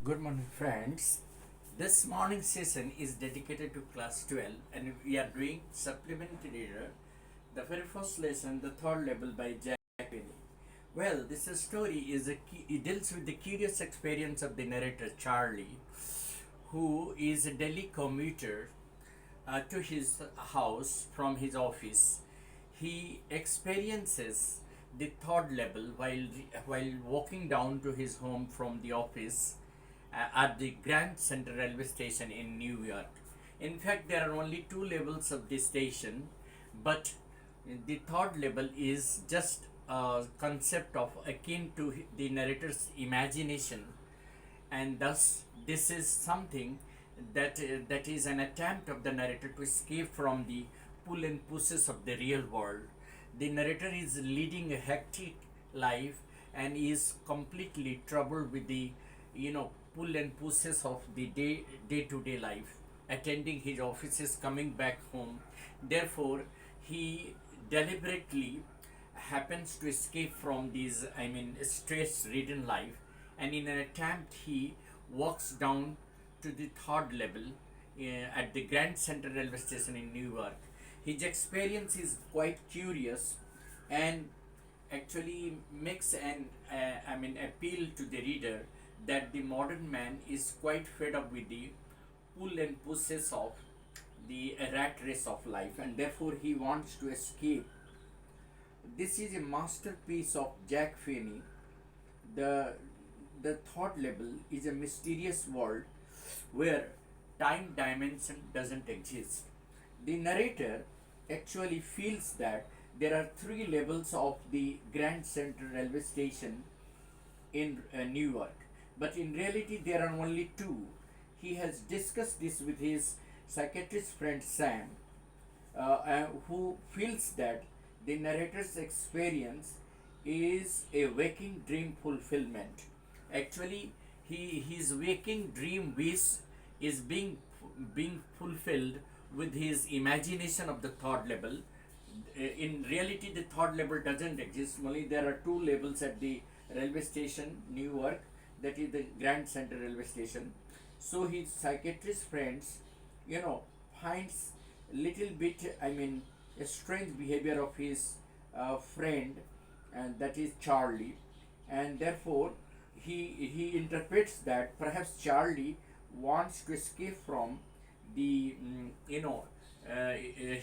Good morning, friends. This morning session is dedicated to class 12, and we are doing supplementary reader, the very first lesson, the third level by Jack Finney. Well, this story it deals with the curious experience of the narrator Charlie, who is a daily commuter to his house from his office. He experiences the third level while walking down to his home from the office at the Grand Central Railway Station in New York. In fact, there are only two levels of this station, but the third level is just a concept of akin to the narrator's imagination, and thus this is something that is an attempt of the narrator to escape from the pull and pushes of the real world. The narrator is leading a hectic life and is completely troubled with the pull and pushes of the day to day life, attending his offices, coming back home. Therefore, he deliberately happens to escape from this stress ridden life, and in an attempt he walks down to the third level at the Grand Central Railway Station in New York. His experience is quite curious and actually makes an appeal to the reader that the modern man is quite fed up with the pull and pushes of the rat race of life, and therefore he wants to escape. This is a masterpiece of Jack Finney. The the third level is a mysterious world where time dimension doesn't exist. The narrator actually feels that there are three levels of the Grand Central Railway Station in New York, but in reality there are only two. He has discussed this with his psychiatrist friend Sam, who feels that the narrator's experience is a waking dream fulfillment. Actually, his waking dream wish is being fulfilled with his imagination of the third level. In reality, the third level doesn't exist. Only there are two levels at the railway station, New York, that is the Grand Central Railway Station. So his psychiatrist friends, you know, finds little bit, a strange behavior of his friend, and that is Charlie, and therefore he interprets that perhaps Charlie wants to escape from the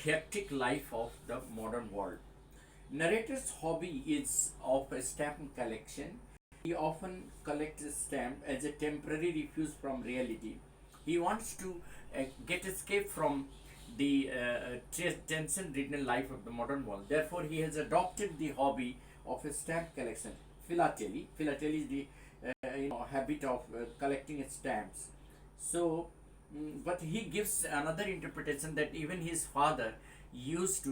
hectic life of the modern world. Narrator's hobby is of a stamp collection. He often collects a stamp as a temporary refuge from reality. He wants to get escape from the tension-ridden life of the modern world. Therefore, he has adopted the hobby of a stamp collection. Philately. Philately is the habit of collecting stamps. So, but he gives another interpretation that even his grandfather used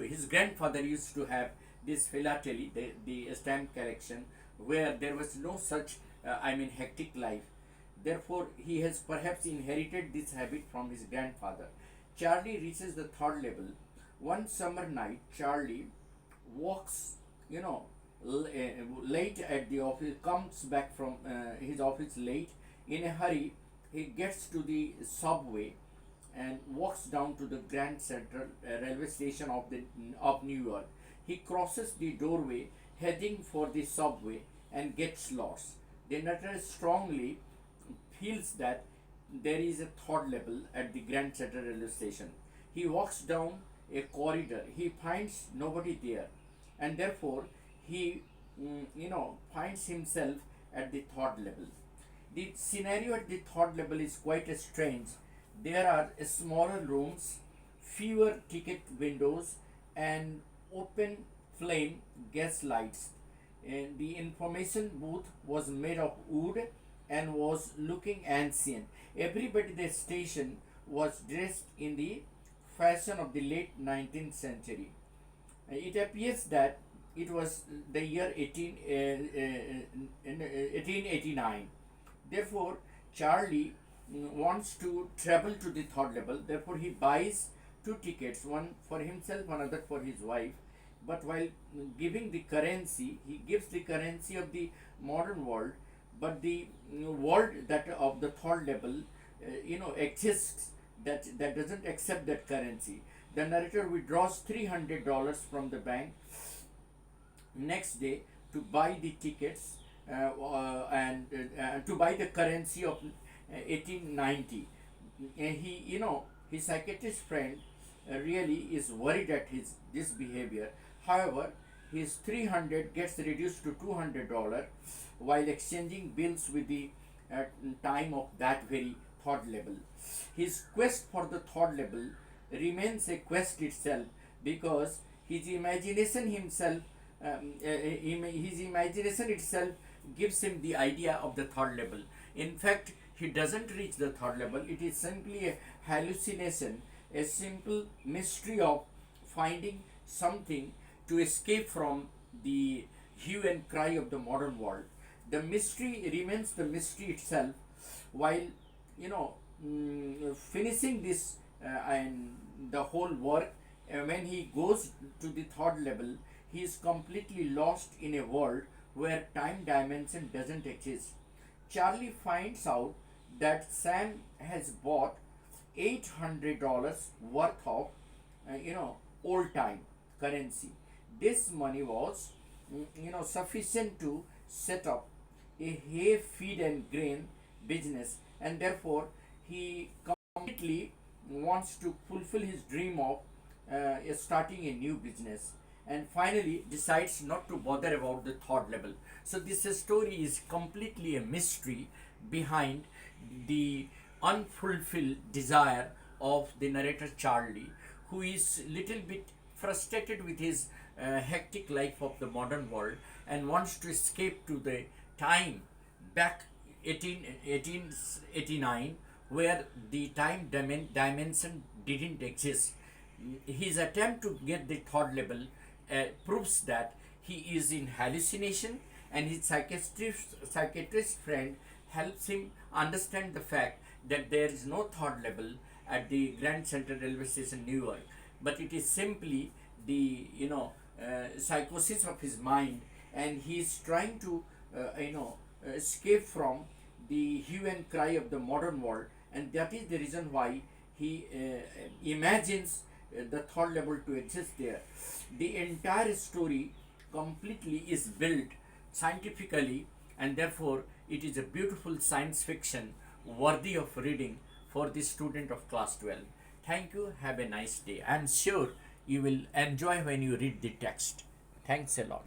to have this philately, the stamp collection, where there was no such, hectic life. Therefore, he has perhaps inherited this habit from his grandfather. Charlie reaches the third level. One summer night, Charlie walks, late at the office, comes back from his office late. In a hurry, he gets to the subway and walks down to the Grand Central Railway Station of New York. He crosses the doorway, heading for the subway, and gets lost. The narrator strongly feels that there is a third level at the Grand Central Railway Station. He walks down a corridor. He finds nobody there, and therefore he, finds himself at the third level. The scenario at the third level is quite strange. There are smaller rooms, fewer ticket windows, and open flame gas lights. And the information booth was made of wood and was looking ancient. Everybody at the station was dressed in the fashion of the late 19th century. It appears that it was the year 1889. Therefore, Charlie wants to travel to the third level. Therefore, he buys two tickets, one for himself, another for his wife. But while giving the currency, he gives the currency of the modern world but the world that of the third level exists, that doesn't accept that currency. The narrator withdraws $300 from the bank next day to buy the tickets and to buy the currency of 1890. His psychiatrist friend really is worried at his this behavior. However, his 300 gets reduced to $200 while exchanging bills with the time of that very third level. His quest for the third level remains a quest itself, because his imagination himself his imagination itself gives him the idea of the third level. In fact, he doesn't reach the third level. It is simply a hallucination, a simple mystery of finding something to escape from the hue and cry of the modern world. The mystery remains the mystery itself. While finishing this and the whole work, when he goes to the third level, he is completely lost in a world where time dimension doesn't exist. Charlie finds out that Sam has bought $800 worth of old time currency. This money was sufficient to set up a hay feed and grain business, and therefore he completely wants to fulfill his dream of starting a new business, and finally decides not to bother about the third level. So this story is completely a mystery behind the unfulfilled desire of the narrator Charlie, who is little bit frustrated with his hectic life of the modern world and wants to escape to the time back 1889, where the time dimension didn't exist. His attempt to get the third level proves that he is in hallucination, and his psychiatrist friend helps him understand the fact that there is no third level at the Grand Central Railway Station, New York, but it is simply the psychosis of his mind, and he is trying to escape from the hue and cry of the modern world, and that is the reason why he imagines the third level to exist there. The entire story completely is built scientifically, and therefore it is a beautiful science fiction worthy of reading for the student of class 12. Thank you. Have a nice day. I am sure you will enjoy when you read the text. Thanks a lot.